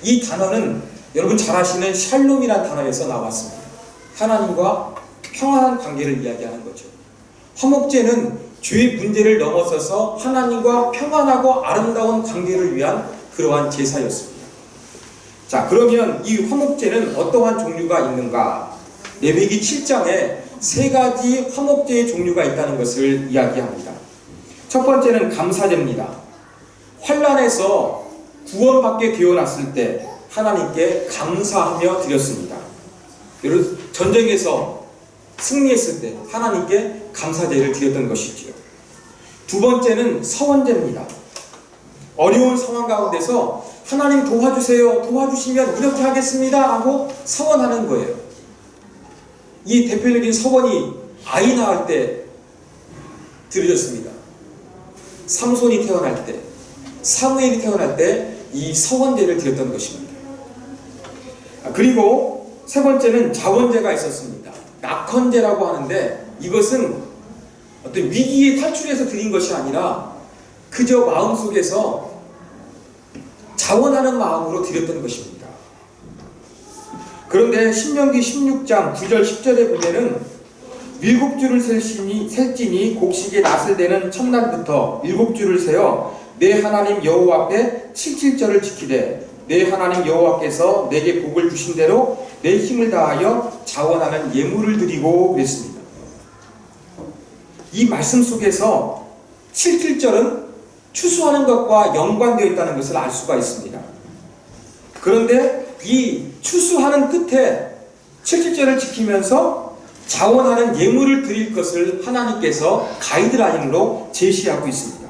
이 단어는 여러분 잘 아시는 샬롬이라는 단어에서 나왔습니다. 하나님과 평안한 관계를 이야기하는 거죠. 화목제는 죄의 문제를 넘어서서 하나님과 평안하고 아름다운 관계를 위한 그러한 제사였습니다. 자, 그러면 이 화목제는 어떠한 종류가 있는가? 레위기 7장에 세 가지 화목제의 종류가 있다는 것을 이야기합니다. 첫 번째는 감사제입니다. 환난에서 구원받게 되어났을 때 하나님께 감사하며 드렸습니다. 여러분, 전쟁에서 승리했을 때 하나님께 감사제를 드렸던 것이지요. 두 번째는 서원제입니다. 어려운 상황 가운데서 하나님 도와주세요, 도와주시면 이렇게 하겠습니다 하고 서원하는 거예요. 이 대표적인 서원이 아이 낳을 때 드려졌습니다. 삼손이 태어날 때, 사무엘이 태어날 때 이 서원제를 드렸던 것입니다. 그리고 세 번째는 자원제가 있었습니다. 낙헌제라고 하는데 이것은 어떤 위기에 탈출해서 드린 것이 아니라 그저 마음속에서 자원하는 마음으로 드렸던 것입니다. 그런데 신명기 16장 9절 10절에 보면은 7주를 셀지니 곡식의 낫을 대는 첫날부터 7주를 세어 내 하나님 여호와 앞에 77절을 지키되 내 하나님 여호와께서 내게 복을 주신 대로 내 힘을 다하여 자원하는 예물을 드리고 그랬습니다. 이 말씀 속에서 77절은 추수하는 것과 연관되어 있다는 것을 알 수가 있습니다. 그런데 이 추수하는 끝에 77절을 지키면서 자원하는 예물을 드릴 것을 하나님께서 가이드라인으로 제시하고 있습니다.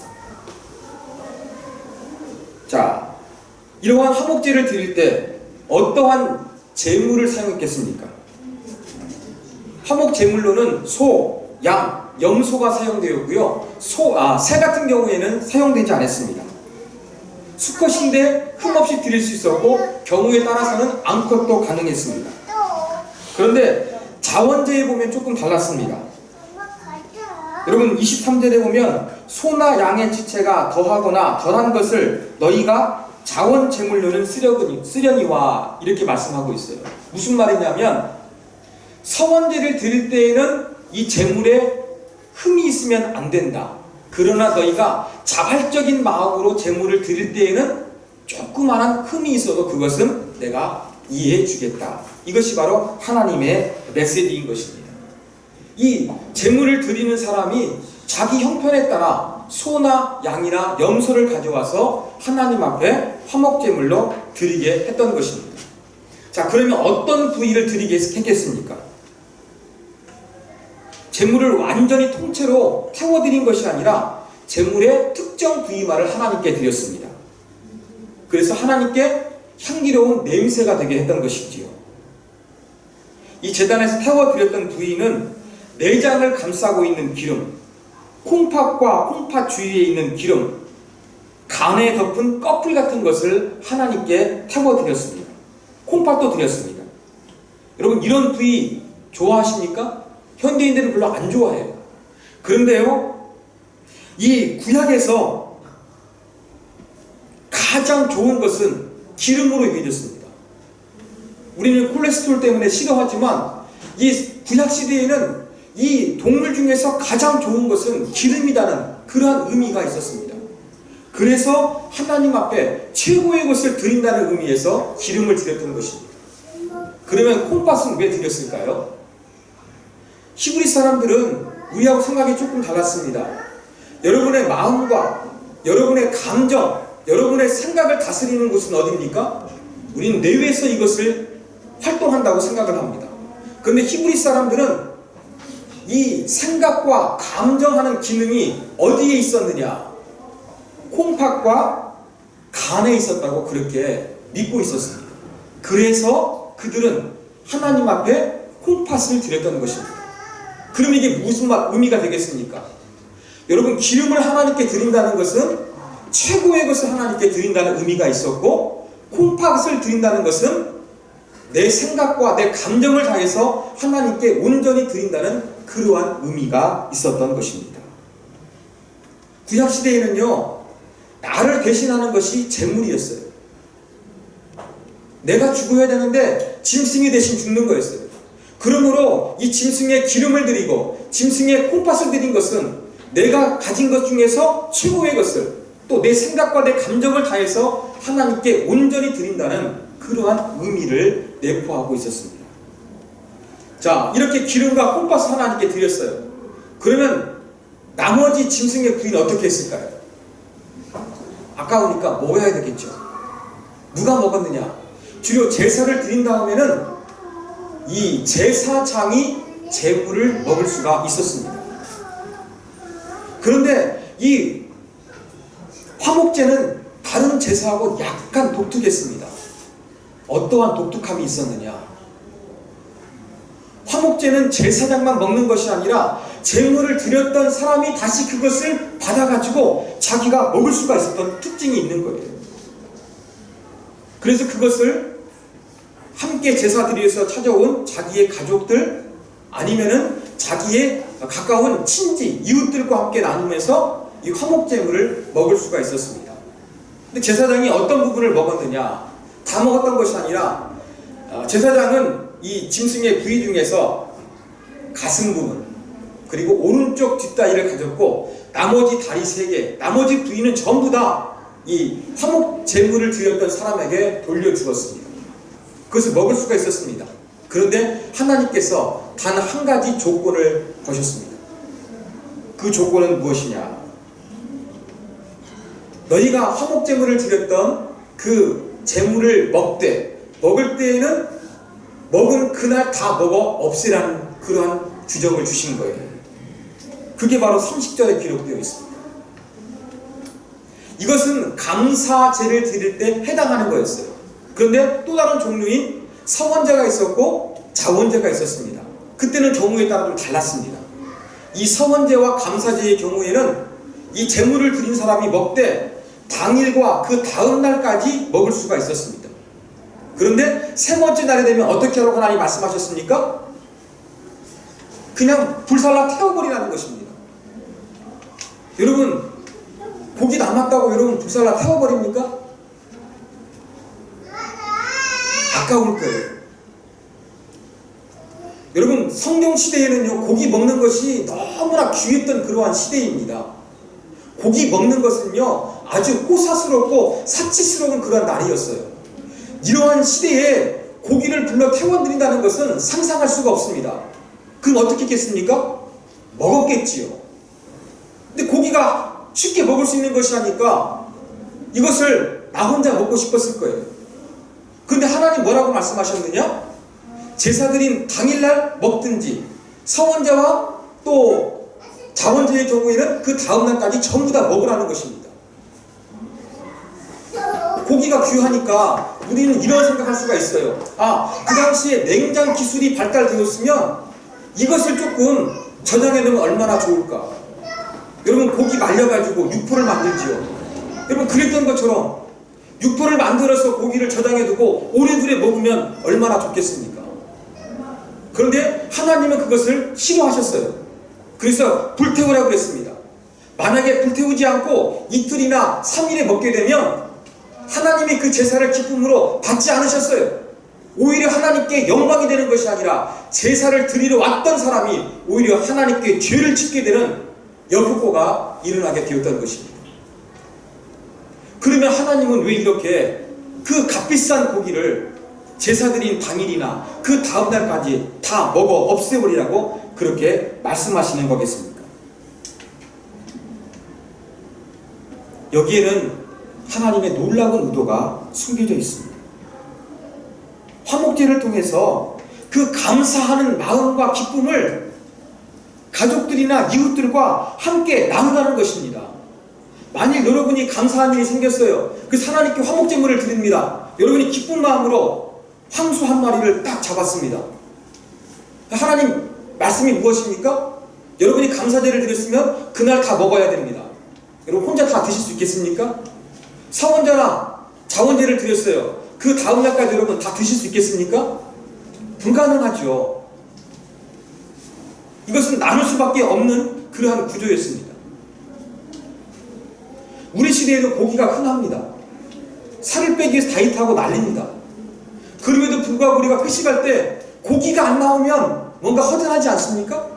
자, 이러한 화목제를 드릴 때 어떠한 제물을 사용했겠습니까? 화목 제물로는 소, 양, 염소가 사용되었고요. 새 같은 경우에는 사용되지 않았습니다. 수컷인데 흠없이 드릴 수 있었고 경우에 따라서는 암컷도 가능했습니다. 그런데 자원제에 보면 조금 달랐습니다. 여러분 23절에 보면 소나 양의 지체가 더하거나 덜한 것을 너희가 자원 제물로는 쓰려니와 이렇게 말씀하고 있어요. 무슨 말이냐면 서원제를 드릴 때에는 이 제물에 흠이 있으면 안 된다. 그러나 너희가 자발적인 마음으로 제물을 드릴 때에는 조그마한 흠이 있어도 그것은 내가 이해해 주겠다. 이것이 바로 하나님의 메시지인 것입니다. 이 제물을 드리는 사람이 자기 형편에 따라 소나 양이나 염소를 가져와서 하나님 앞에 화목제물로 드리게 했던 것입니다. 자, 그러면 어떤 부위를 드리게 했겠습니까? 제물을 완전히 통째로 태워드린 것이 아니라 제물의 특정 부위만을 하나님께 드렸습니다. 그래서 하나님께 향기로운 냄새가 되게 했던 것이지요. 이 제단에서 태워드렸던 부위는 내장을 감싸고 있는 기름, 콩팥과 콩팥 주위에 있는 기름, 간에 덮은 꺼풀 같은 것을 하나님께 태워드렸습니다. 콩팥도 드렸습니다. 여러분 이런 부위 좋아하십니까? 현대인들은 별로 안 좋아해요. 그런데요, 이 구약에서 가장 좋은 것은 기름으로 여겨졌습니다. 우리는 콜레스테롤 때문에 싫어하지만 이 구약 시대에는 이 동물 중에서 가장 좋은 것은 기름이라는 그러한 의미가 있었습니다. 그래서 하나님 앞에 최고의 것을 드린다는 의미에서 기름을 드렸던 것입니다. 그러면 콩팥은 왜 드렸을까요? 히브리 사람들은 우리하고 생각이 조금 달랐습니다. 여러분의 마음과 여러분의 감정, 여러분의 생각을 다스리는 곳은 어디입니까? 우리는 뇌에서 이것을 활동한다고 생각을 합니다. 그런데 히브리 사람들은 이 생각과 감정하는 기능이 어디에 있었느냐? 콩팥과 간에 있었다고 그렇게 믿고 있었습니다. 그래서 그들은 하나님 앞에 콩팥을 드렸던 것입니다. 그럼 이게 무슨 의미가 되겠습니까? 여러분 기름을 하나님께 드린다는 것은 최고의 것을 하나님께 드린다는 의미가 있었고, 콩팥을 드린다는 것은 내 생각과 내 감정을 다해서 하나님께 온전히 드린다는 그러한 의미가 있었던 것입니다. 구약시대에는요, 나를 대신하는 것이 제물이었어요. 내가 죽어야 되는데 짐승이 대신 죽는 거였어요. 그러므로 이 짐승에 기름을 드리고 짐승에 콩팥을 드린 것은 내가 가진 것 중에서 최고의 것을, 또 내 생각과 내 감정을 다해서 하나님께 온전히 드린다는 그러한 의미를 내포하고 있었습니다. 자, 이렇게 기름과 콩팥을 하나님께 드렸어요. 그러면 나머지 짐승의 부위는 어떻게 했을까요? 아까우니까 먹어야 되겠죠. 누가 먹었느냐? 주로 제사를 드린 다음에는 이 제사장이 제물을 먹을 수가 있었습니다. 그런데 이 화목제는 다른 제사하고 약간 독특했습니다. 어떠한 독특함이 있었느냐? 화목제는 제사장만 먹는 것이 아니라 제물을 드렸던 사람이 다시 그것을 받아가지고 자기가 먹을 수가 있었던 특징이 있는 거예요. 그래서 그것을 함께 제사드리에서 찾아온 자기의 가족들, 아니면은 자기의 가까운 친지, 이웃들과 함께 나누면서 이 화목제물을 먹을 수가 있었습니다. 근데 제사장이 어떤 부분을 먹었느냐? 다 먹었던 것이 아니라 제사장은 이 짐승의 부위 중에서 가슴 부분, 그리고 오른쪽 뒷다리를 가졌고 나머지 다리 3개, 나머지 부위는 전부 다 이 화목 제물을 드렸던 사람에게 돌려주었습니다. 그것을 먹을 수가 있었습니다. 그런데 하나님께서 단 한 가지 조건을 거셨습니다. 그 조건은 무엇이냐? 너희가 화목 제물을 드렸던 그 제물을 먹을 때에는 먹은 그날 다 먹어 없애라는 그러한 규정을 주신 거예요. 그게 바로 30절에 기록되어 있습니다. 이것은 감사제를 드릴 때 해당하는 거였어요. 그런데 또 다른 종류인 서원제가 있었고 자원제가 있었습니다. 그때는 경우에 따라 좀 달랐습니다. 이 서원제와 감사제의 경우에는 이 제물을 드린 사람이 먹되 당일과 그 다음 날까지 먹을 수가 있었습니다. 그런데 3번째 날이 되면 어떻게 하라고 하나님 말씀하셨습니까? 그냥 불살라 태워버리라는 것입니다. 여러분, 고기 남았다고 여러분 불살라 태워버립니까? 아까울 거예요. 여러분, 성경 시대에는요, 고기 먹는 것이 너무나 귀했던 그러한 시대입니다. 고기 먹는 것은요, 아주 호사스럽고 사치스러운 그러한 날이었어요. 이러한 시대에 고기를 불러 태워드린다는 것은 상상할 수가 없습니다. 그럼 어떻게 했겠습니까? 먹었겠지요. 근데 고기가 쉽게 먹을 수 있는 것이 아니까 이것을 나 혼자 먹고 싶었을 거예요. 그런데 하나님 뭐라고 말씀하셨느냐? 제사드린 당일날 먹든지 서원제와 또 자원제의 경우에는 그 다음날까지 전부 다 먹으라는 것입니다. 고기가 귀하니까 우리는 이런 생각할 수가 있어요. 그 당시에 냉장 기술이 발달되었으면 이것을 조금 저장해 놓으면 얼마나 좋을까. 여러분, 고기 말려가지고 육포를 만들지요. 여러분, 그랬던 것처럼 육포를 만들어서 고기를 저장해 두고 오래오래 먹으면 얼마나 좋겠습니까? 그런데 하나님은 그것을 싫어하셨어요. 그래서 불태우라고 그랬습니다. 만약에 불태우지 않고 이틀이나 3일에 먹게 되면 하나님이 그 제사를 기쁨으로 받지 않으셨어요. 오히려 하나님께 영광이 되는 것이 아니라 제사를 드리러 왔던 사람이 오히려 하나님께 죄를 짓게 되는 역효과가 일어나게 되었던 것입니다. 그러면 하나님은 왜 이렇게 그 값비싼 고기를 제사드린 당일이나 그 다음날까지 다 먹어 없애버리라고 그렇게 말씀하시는 거겠습니까? 여기에는 하나님의 놀라운 의도가 숨겨져 있습니다. 화목제를 통해서 그 감사하는 마음과 기쁨을 가족들이나 이웃들과 함께 나누라는 것입니다. 만일 여러분이 감사한 일이 생겼어요. 그래서 하나님께 화목제물을 드립니다. 여러분이 기쁜 마음으로 황소 한 마리를 딱 잡았습니다. 하나님 말씀이 무엇입니까? 여러분이 감사제를 드렸으면 그날 다 먹어야 됩니다. 여러분 혼자 다 드실 수 있겠습니까? 서원제나 자원제를 드렸어요. 그 다음 날까지 여러분 다 드실 수 있겠습니까? 불가능하죠. 이것은 나눌 수밖에 없는 그러한 구조였습니다. 우리 시대에도 고기가 흔합니다. 살을 빼기 위해서 다이어트하고 난립니다. 그럼에도 불구하고 우리가 회식할 때 고기가 안 나오면 뭔가 허전하지 않습니까?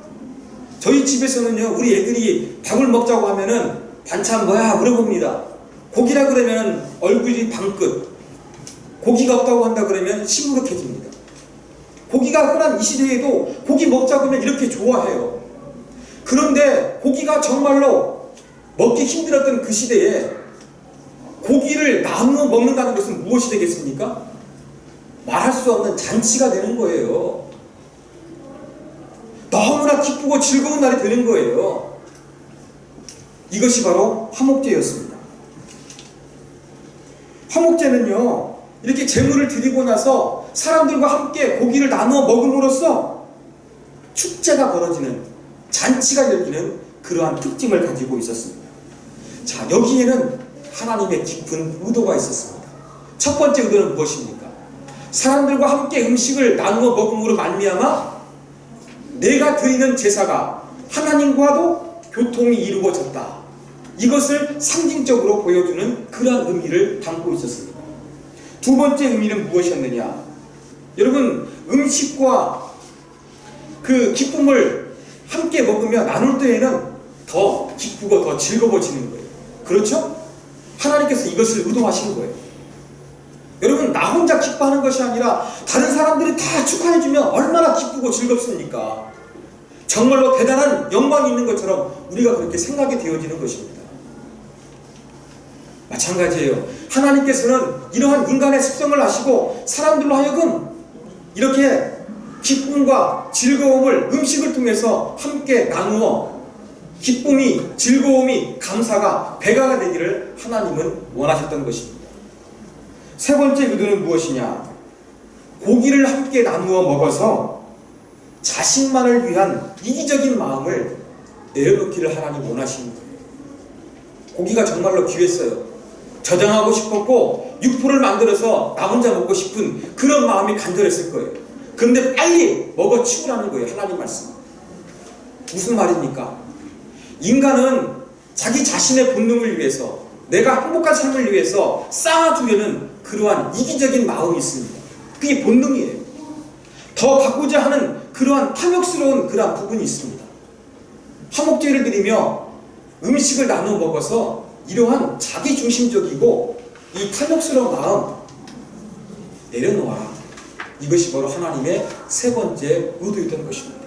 저희 집에서는요, 우리 애들이 밥을 먹자고 하면은 반찬 뭐야 물어봅니다. 고기라 그러면 얼굴이 방긋, 고기가 없다고 한다 그러면 시무룩해집니다. 고기가 흔한 이 시대에도 고기 먹자고 하면 이렇게 좋아해요. 그런데 고기가 정말로 먹기 힘들었던 그 시대에 고기를 나누어 먹는다는 것은 무엇이 되겠습니까? 말할 수 없는 잔치가 되는 거예요. 너무나 기쁘고 즐거운 날이 되는 거예요. 이것이 바로 화목제였습니다. 화목제는요, 이렇게 제물을 드리고 나서 사람들과 함께 고기를 나누어 먹음으로써 축제가 벌어지는, 잔치가 열리는 그러한 특징을 가지고 있었습니다. 자, 여기에는 하나님의 깊은 의도가 있었습니다. 첫 번째 의도는 무엇입니까? 사람들과 함께 음식을 나누어 먹음으로 말미암아 내가 드리는 제사가 하나님과도 교통이 이루어졌다. 이것을 상징적으로 보여주는 그러한 의미를 담고 있었습니다. 두 번째 의미는 무엇이었느냐? 여러분, 음식과 그 기쁨을 함께 먹으며 나눌 때에는 더 기쁘고 더 즐거워지는 거예요. 그렇죠? 하나님께서 이것을 의도하신 거예요. 여러분, 나 혼자 기뻐하는 것이 아니라 다른 사람들이 다 축하해주면 얼마나 기쁘고 즐겁습니까? 정말로 대단한 영광이 있는 것처럼 우리가 그렇게 생각이 되어지는 것입니다. 마찬가지예요. 하나님께서는 이러한 인간의 습성을 아시고 사람들로 하여금 이렇게 기쁨과 즐거움을 음식을 통해서 함께 나누어 기쁨이, 즐거움이, 감사가 배가가 되기를 하나님은 원하셨던 것입니다. 세 번째 의도는 무엇이냐? 고기를 함께 나누어 먹어서 자신만을 위한 이기적인 마음을 내려놓기를 하나님 원하시는 거예요. 고기가 정말로 귀했어요. 저장하고 싶었고 육포를 만들어서 나 혼자 먹고 싶은 그런 마음이 간절했을 거예요. 그런데 빨리 먹어 치우라는 거예요. 하나님 말씀. 무슨 말입니까? 인간은 자기 자신의 본능을 위해서, 내가 행복한 삶을 위해서 쌓아두려는 그러한 이기적인 마음이 있습니다. 그게 본능이에요. 더 갖고자 하는 그러한 탐욕스러운 그러한 부분이 있습니다. 화목제를 드리며 음식을 나눠 먹어서 이러한 자기중심적이고 이 탐욕스러운 마음 내려놓아라. 이것이 바로 하나님의 세 번째 의도였던 것입니다.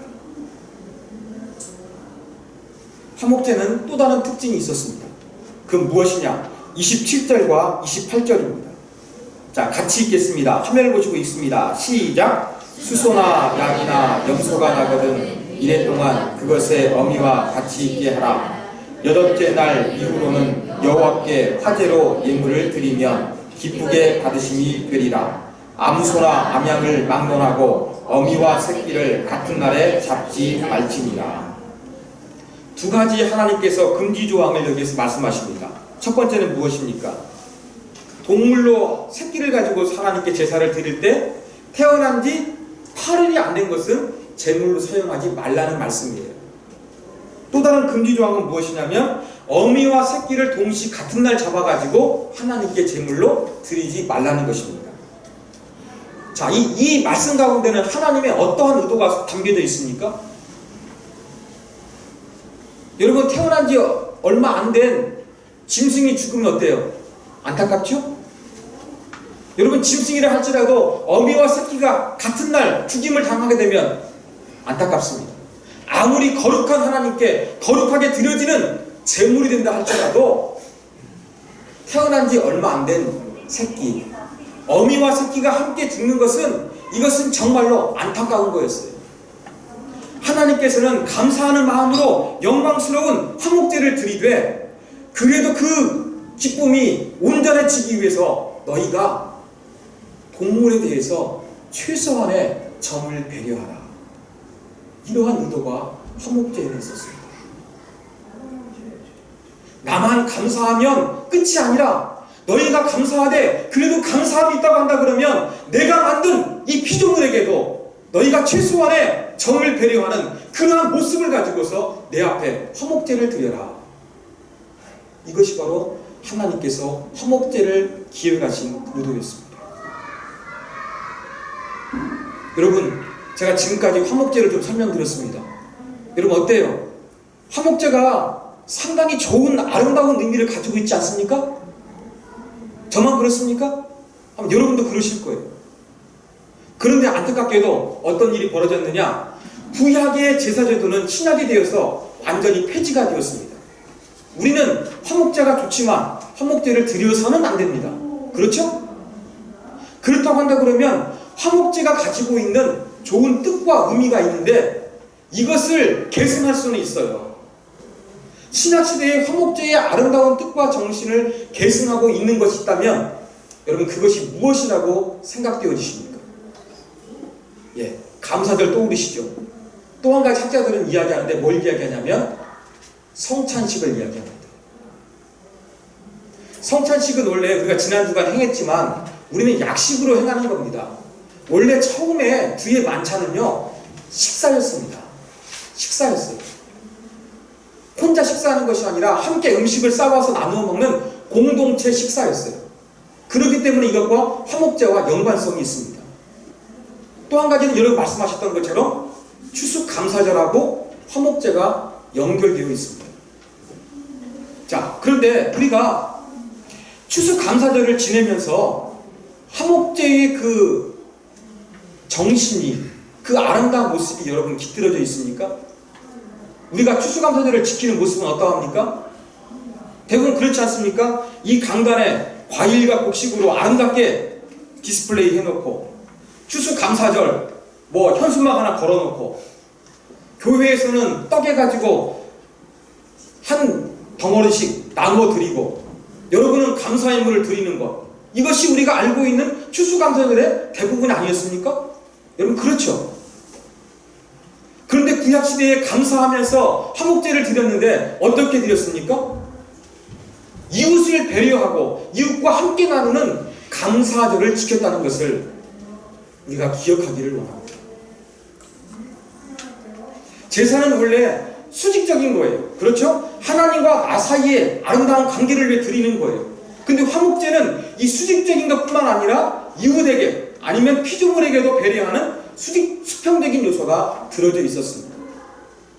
화목제는 또 다른 특징이 있었습니다. 그건 무엇이냐? 27절과 28절입니다. 자, 같이 읽겠습니다. 화면을 보시고 읽습니다. 시작! 수소나 양이나 염소가 나거든 이래 동안 그것의 어미와 같이 있게 하라. 여덟째 날 이후로는 여호와께 화제로 예물을 드리면 기쁘게 받으심이 되리라. 암소나 암양을 막론하고 어미와 새끼를 같은 날에 잡지 말지니라. 두 가지 하나님께서 금지 조항을 여기서 말씀하십니다. 첫 번째는 무엇입니까? 동물로 새끼를 가지고 하나님께 제사를 드릴 때 태어난 지 8일이 안 된 것은 제물로 사용하지 말라는 말씀이에요. 또 다른 금지 조항은 무엇이냐면 어미와 새끼를 동시 같은 날 잡아가지고 하나님께 제물로 드리지 말라는 것입니다. 자, 이 말씀 가운데는 하나님의 어떠한 의도가 담겨져 있습니까? 여러분, 태어난 지 얼마 안 된 짐승이 죽으면 어때요? 안타깝죠? 여러분, 짐승이라 할지라도 어미와 새끼가 같은 날 죽임을 당하게 되면 안타깝습니다. 아무리 거룩한 하나님께 거룩하게 드려지는 제물이 된다 할지라도 태어난 지 얼마 안 된 새끼, 어미와 새끼가 함께 죽는 것은 이것은 정말로 안타까운 거였어요. 하나님께서는 감사하는 마음으로 영광스러운 화목제를 드리되 그래도 그 기쁨이 온전해지기 위해서 너희가 동물에 대해서 최소한의 점을 배려하라. 이러한 의도가 화목제에는 있었습니다. 나만 감사하면 끝이 아니라 너희가 감사하되 그래도 감사함이 있다고 한다 그러면 내가 만든 이 피조물에게도 너희가 최소한의 정을 배려하는 그러한 모습을 가지고서 내 앞에 화목제를 드려라. 이것이 바로 하나님께서 화목제를 기획하신 의도였습니다. 여러분, 제가 지금까지 화목제를 좀 설명드렸습니다. 여러분 어때요? 화목제가 상당히 좋은 아름다운 의미를 가지고 있지 않습니까? 저만 그렇습니까? 아마 여러분도 그러실 거예요. 그런데 안타깝게도 어떤 일이 벌어졌느냐? 구약의 제사제도는 신약이 되어서 완전히 폐지가 되었습니다. 우리는 화목제가 좋지만 화목제를 드려서는 안 됩니다. 그렇죠? 그렇다고 한다 그러면 화목제가 가지고 있는 좋은 뜻과 의미가 있는데 이것을 계승할 수는 있어요. 신약시대의 화목제의 아름다운 뜻과 정신을 계승하고 있는 것이 있다면 여러분 그것이 무엇이라고 생각되어지십니까? 예, 감사절 떠오르시죠? 또 한 가지 학자들은 이야기하는데 뭘 이야기하냐면 성찬식을 이야기합니다. 성찬식은 원래 우리가 지난주간 행했지만 우리는 약식으로 행하는 겁니다. 원래 처음에 뒤에 만찬은요 식사였습니다. 식사였어요. 혼자 식사하는 것이 아니라 함께 음식을 싸와서 나누어 먹는 공동체 식사였어요. 그렇기 때문에 이것과 화목제와 연관성이 있습니다. 또 한 가지는 여러분 말씀하셨던 것처럼 추수감사절하고 화목제가 연결되어 있습니다. 자, 그런데 우리가 추수감사절을 지내면서 화목제의 그 정신이, 그 아름다운 모습이 여러분 깃들어져 있습니까? 우리가 추수감사절을 지키는 모습은 어떠합니까? 대부분 그렇지 않습니까? 이 강단에 과일과 곡식으로 아름답게 디스플레이 해놓고 추수감사절 현수막 하나 걸어놓고 교회에서는 떡 해가지고 한 덩어리씩 나누어 드리고 여러분은 감사의 물을 드리는 것, 이것이 우리가 알고 있는 추수감사절의 대부분이 아니었습니까? 여러분 그렇죠? 그런데 구약시대에 감사하면서 화목제를 드렸는데 어떻게 드렸습니까? 이웃을 배려하고 이웃과 함께 나누는 감사절을 지켰다는 것을 우리가 기억하기를 원합니다. 제사는 원래 수직적인 거예요. 그렇죠? 하나님과 나 사이에 아름다운 관계를 위해 드리는 거예요. 근데 화목제는 이 수직적인 것뿐만 아니라 이웃에게 아니면 피조물에게도 배려하는 수평적인 요소가 들어져 있었습니다.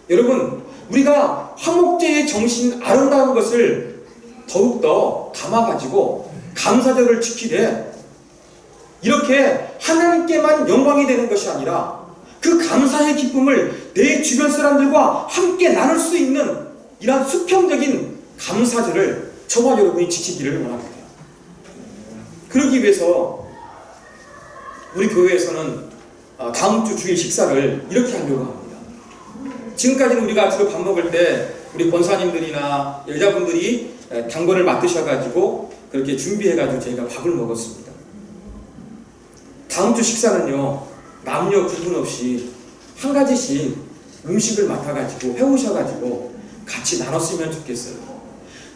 여러분, 우리가 화목제의 정신 아름다운 것을 더욱더 담아가지고 감사절을 지키되 이렇게 하나님께만 영광이 되는 것이 아니라 그 감사의 기쁨을 내 주변 사람들과 함께 나눌 수 있는 이러한 수평적인 감사절을 저와 여러분이 지키기를 원합니다. 그러기 위해서 우리 교회에서는 다음 주 주일 식사를 이렇게 하려고 합니다. 지금까지는 우리가 주로 밥 먹을 때 우리 권사님들이나 여자분들이 당번을 맡으셔가지고 그렇게 준비해가지고 저희가 밥을 먹었습니다. 다음 주 식사는요, 남녀 구분 없이 한 가지씩 음식을 맡아가지고 해오셔가지고 같이 나눴으면 좋겠어요.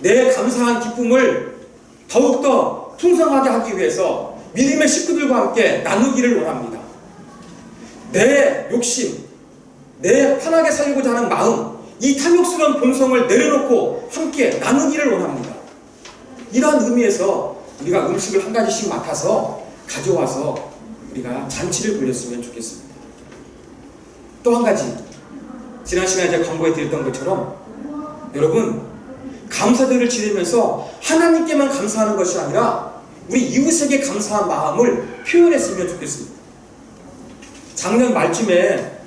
내 감사한 기쁨을 더욱더 풍성하게 하기 위해서 믿음의 식구들과 함께 나누기를 원합니다. 내 욕심, 내 편하게 살고자 하는 마음, 이 탐욕스러운 본성을 내려놓고 함께 나누기를 원합니다. 이러한 의미에서 우리가 음식을 한 가지씩 맡아서 가져와서 우리가 잔치를 벌였으면 좋겠습니다. 또 한 가지, 지난 시간에 제가 광고해 드렸던 것처럼 여러분, 감사절을 지내면서 하나님께만 감사하는 것이 아니라 우리 이웃에게 감사한 마음을 표현했으면 좋겠습니다. 작년 말쯤에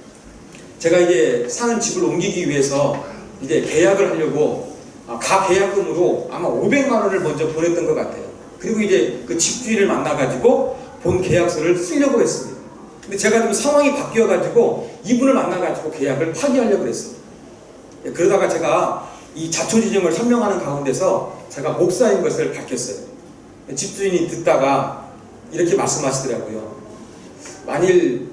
제가 이제 사는 집을 옮기기 위해서 이제 계약을 하려고 가계약금으로 아마 500만 원을 먼저 보냈던 것 같아요. 그리고 이제 그 집주인을 만나가지고 본 계약서를 쓰려고 했습니다. 근데 제가 좀 상황이 바뀌어가지고 이분을 만나가지고 계약을 파기하려고 했어요. 그러다가 제가 이 자초지종을 설명하는 가운데서 제가 목사인 것을 밝혔어요. 집주인이 듣다가 이렇게 말씀하시더라고요. 만일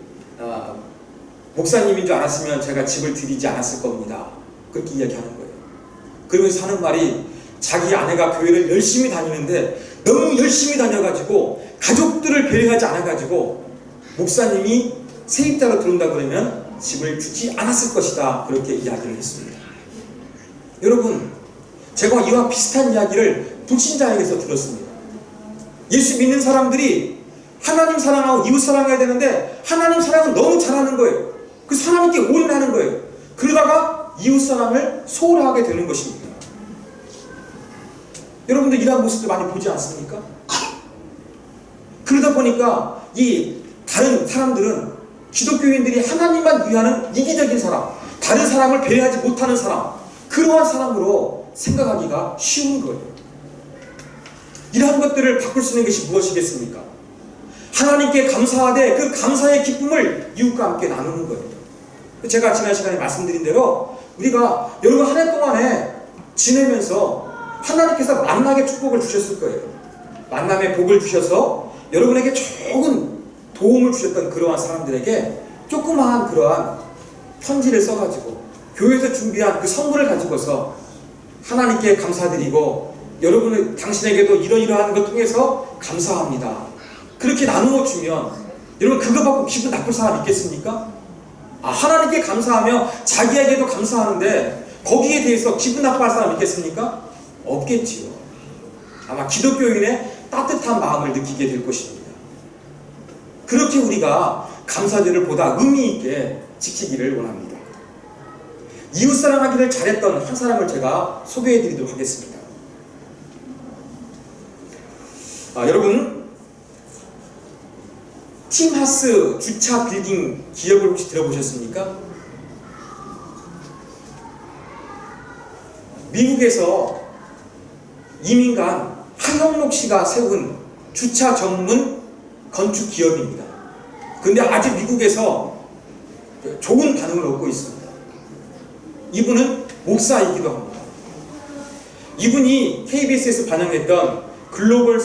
목사님인 줄 알았으면 제가 집을 드리지 않았을 겁니다. 그렇게 이야기하는 거예요. 그러면서 하는 말이 자기 아내가 교회를 열심히 다니는데 너무 열심히 다녀가지고 가족들을 배려하지 않아가지고 목사님이 세입자로 들어온다 그러면 집을 주지 않았을 것이다. 그렇게 이야기를 했습니다. 여러분, 제가 이와 비슷한 이야기를 불신자에게서 들었습니다. 예수 믿는 사람들이 하나님 사랑하고 이웃 사랑해야 되는데 하나님 사랑은 너무 잘하는 거예요. 그래서 하나님께 올인하는 거예요. 그러다가 이웃 사랑을 소홀하게 되는 것입니다. 여러분들 이런 모습들 많이 보지 않습니까? 그러다 보니까 이 다른 사람들은 기독교인들이 하나님만 위하는 이기적인 사람, 다른 사람을 배려하지 못하는 사람, 그러한 사람으로 생각하기가 쉬운 거예요. 이러한 것들을 바꿀 수 있는 것이 무엇이겠습니까? 하나님께 감사하되 그 감사의 기쁨을 이웃과 함께 나누는 거예요. 제가 지난 시간에 말씀드린 대로 우리가 여러분 한 해 동안에 지내면서 하나님께서 만나게 축복을 주셨을 거예요. 만남의 복을 주셔서 여러분에게 좋은 도움을 주셨던 그러한 사람들에게 조그마한 그러한 편지를 써가지고 교회에서 준비한 그 선물을 가지고서 하나님께 감사드리고 여러분은 당신에게도 이러이러한 것 통해서 감사합니다. 그렇게 나누어 주면 여러분 그거 받고 기분 나쁠 사람 있겠습니까? 하나님께 감사하며 자기에게도 감사하는데 거기에 대해서 기분 나빠할 사람 있겠습니까? 없겠지요. 아마 기독교인의 따뜻한 마음을 느끼게 될 것입니다. 그렇게 우리가 감사절을 보다 의미 있게 지키기를 원합니다. 이웃사랑하기를 잘했던 한 사람을 제가 소개해 드리도록 하겠습니다. 여러분 팀하스 주차 빌딩 기업을 혹시 들어보셨습니까? 미국에서 이민간 하형록 씨가 세운 주차 전문 건축 기업입니다. 근데 아직 미국에서 좋은 반응을 얻고 있습니다. 이분은 목사이기도 합니다. 이분이 KBS에서 반영했던 글로벌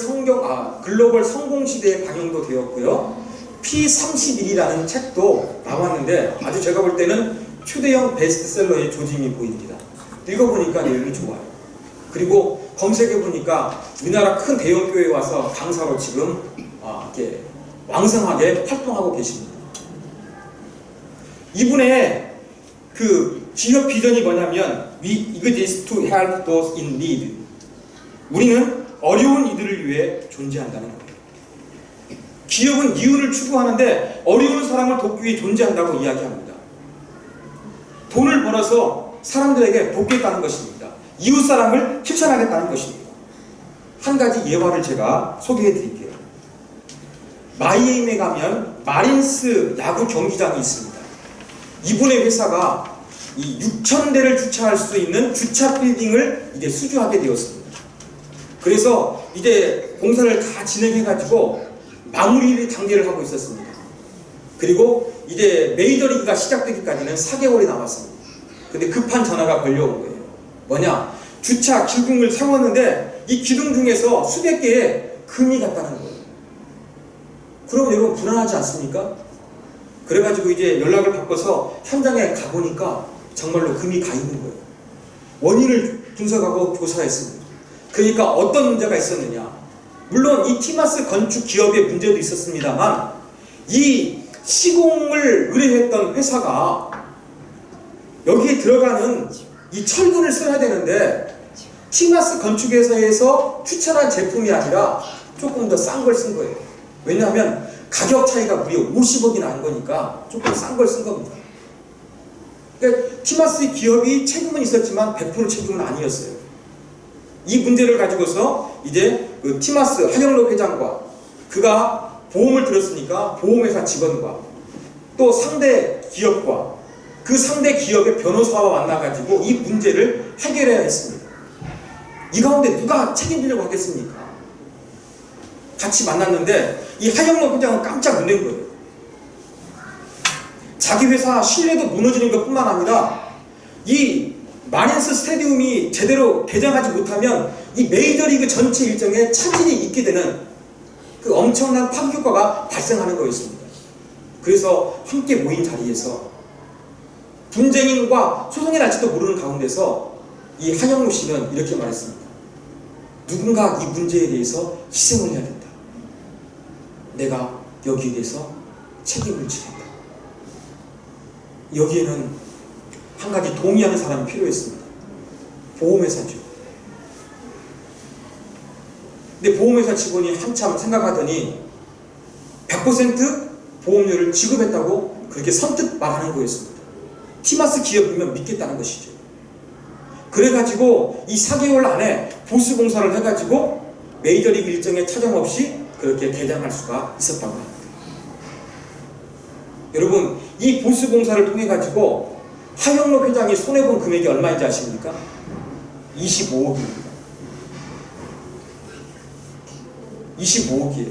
성공 시대에 반영도 되었고요. P31이라는 책도 나왔는데 아주 제가 볼 때는 초대형 베스트셀러의 조짐이 보입니다. 읽어보니까 내용이 좋아요. 그리고 검색해보니까 우리나라 큰 대형 교회에 와서 강사로 지금 이렇게 왕성하게 활동하고 계십니다. 이분의 그 기업 비전이 뭐냐면 We exist to help those in need. 우리는 어려운 이들을 위해 존재한다는 거예요. 기업은 이윤을 추구하는데 어려운 사람을 돕기 위해 존재한다고 이야기합니다. 돈을 벌어서 사람들에게 돕겠다는 것입니다. 이웃사랑을 실천하겠다는 것입니다. 한 가지 예화를 제가 소개해 드릴게요. 마이애미에 가면 마린스 야구 경기장이 있습니다. 이분의 회사가 이 6,000대를 주차할 수 있는 주차 빌딩을 이제 수주하게 되었습니다. 그래서 이제 공사를 다 진행해가지고 마무리 단계를 하고 있었습니다. 그리고 이제 메이저리그가 시작되기까지는 4개월이 남았습니다. 근데 급한 전화가 걸려온 거예요. 뭐냐? 주차 기둥을 세웠는데 이 기둥 중에서 수백 개의 금이 갔다는 거예요. 그럼 여러분 불안하지 않습니까? 그래가지고 이제 연락을 바꿔서 현장에 가보니까 정말로 금이 가 있는 거예요. 원인을 분석하고 조사했습니다. 그러니까 어떤 문제가 있었느냐? 물론 이 티마스 건축 기업의 문제도 있었습니다만 이 시공을 의뢰했던 회사가 여기에 들어가는 이 철근을 써야 되는데 티마스 건축회사에서 추천한 제품이 아니라 조금 더 싼 걸 쓴 거예요. 왜냐하면 가격 차이가 무려 50억이 난 거니까 조금 싼 걸 쓴 겁니다. 그러니까 티마스 기업이 책임은 있었지만 100% 책임은 아니었어요. 이 문제를 가지고서 이제 그 티마스 하영록 회장과 그가 보험을 들었으니까 보험회사 직원과 또 상대 기업과 그 상대 기업의 변호사와 만나가지고 이 문제를 해결해야 했습니다. 이 가운데 누가 책임지려고 하겠습니까? 같이 만났는데 이 하영록 회장은 깜짝 놀란 거예요. 자기 회사 신뢰도 무너지는 것뿐만 아니라 이 마린스 스타디움이 제대로 개장하지 못하면 이 메이저리그 전체 일정에 차질이 있게 되는 그 엄청난 파괴효과가 발생하는 거였습니다. 그래서 함께 모인 자리에서 분쟁인과 소송이 날지도 모르는 가운데서 이 한영무 씨는 이렇게 말했습니다. 누군가 이 문제에 대해서 희생을 해야 된다. 내가 여기에 대해서 책임을 지겠다. 여기에는 한 가지 동의하는 사람이 필요했습니다. 보험회사죠. 근데 보험회사 직원이 한참 생각하더니 100% 보험료를 지급했다고 그렇게 선뜻 말하는 거였습니다. 티마스 기업이면 믿겠다는 것이죠. 그래가지고 이 4개월 안에 보수 공사를 해가지고 메이저리그 일정에 차점 없이 그렇게 개장할 수가 있었다고 합니다. 여러분, 이 보수 공사를 통해 가지고 하영록 회장이 손해본 금액이 얼마인지 아십니까? 25억입니다. 25억이에요.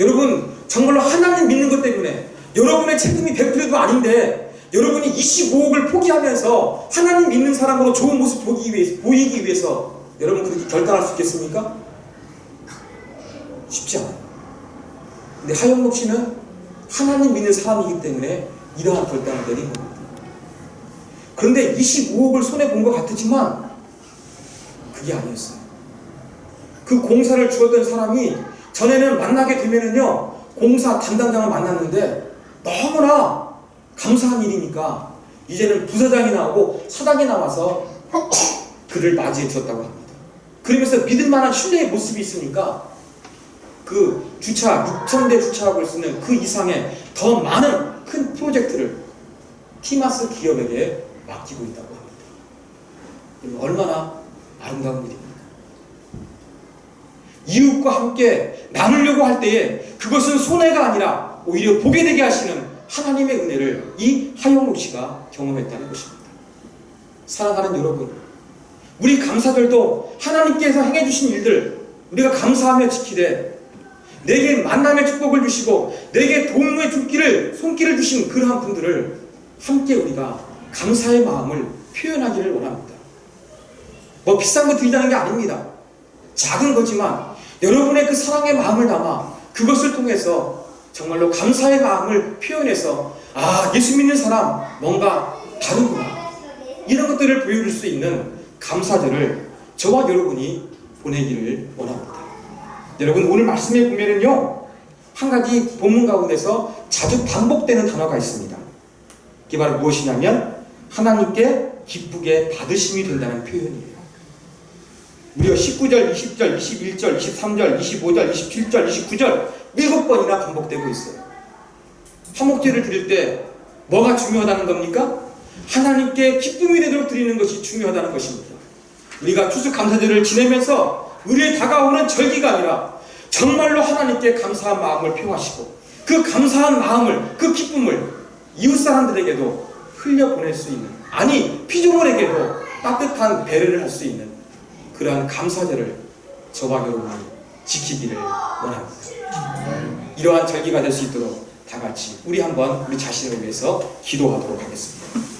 여러분, 정말로 하나님 믿는 것 때문에 여러분의 책임이 100%도 아닌데 여러분이 25억을 포기하면서 하나님 믿는 사람으로 좋은 모습 보이기 위해서 여러분 그렇게 결단할 수 있겠습니까? 쉽지 않아요. 근데 하영록 씨는 하나님 믿는 사람이기 때문에 이러한 결단을 내린 겁니다. 그런데 25억을 손해본 것 같았지만 그게 아니었어요. 그 공사를 주었던 사람이 전에는 만나게 되면은요, 공사 담당장을 만났는데 너무나 감사한 일이니까 이제는 부사장이 나오고 사장이 나와서 그를 맞이해 주었다고 합니다. 그러면서 믿을 만한 신뢰의 모습이 있으니까 그 주차, 6,000대 주차학을 쓰는 그 이상의 더 많은 큰 프로젝트를 티마스 기업에게 맡기고 있다고 합니다. 얼마나 아름다운 일입니까? 이웃과 함께 나누려고 할 때에 그것은 손해가 아니라 오히려 보게 되게 하시는 하나님의 은혜를 이 하영록 씨가 경험했다는 것입니다. 사랑하는 여러분, 우리 감사절도 하나님께서 행해주신 일들 우리가 감사하며 지키되 내게 만남의 축복을 주시고 내게 도움의 손길을 주신 그러한 분들을 함께 우리가 감사의 마음을 표현하기를 원합니다. 뭐 비싼 거 드리자는 게 아닙니다. 작은 거지만 여러분의 그 사랑의 마음을 담아 그것을 통해서 정말로 감사의 마음을 표현해서 예수 믿는 사람 뭔가 다르구나, 이런 것들을 보여줄 수 있는 감사절을 저와 여러분이 보내기를 원합니다. 여러분, 오늘 말씀에 보면은요, 한 가지 본문 가운데서 자주 반복되는 단어가 있습니다. 그게 바로 무엇이냐면 하나님께 기쁘게 받으심이 된다는 표현이에요. 무려 19절, 20절, 21절, 23절, 25절, 27절, 29절 7번이나 반복되고 있어요. 화목제를 드릴 때 뭐가 중요하다는 겁니까? 하나님께 기쁨이 되도록 드리는 것이 중요하다는 것입니다. 우리가 추수감사절을 지내면서 우리의 다가오는 절기가 아니라 정말로 하나님께 감사한 마음을 표하시고 그 감사한 마음을, 그 기쁨을 이웃 사람들에게도 흘려보낼 수 있는, 아니 피조물에게도 따뜻한 배려를 할 수 있는 그러한 감사절을 저와 여러분이 지키기를 원합니다. 이러한 절기가 될 수 있도록 다 같이 우리 한번 우리 자신을 위해서 기도하도록 하겠습니다.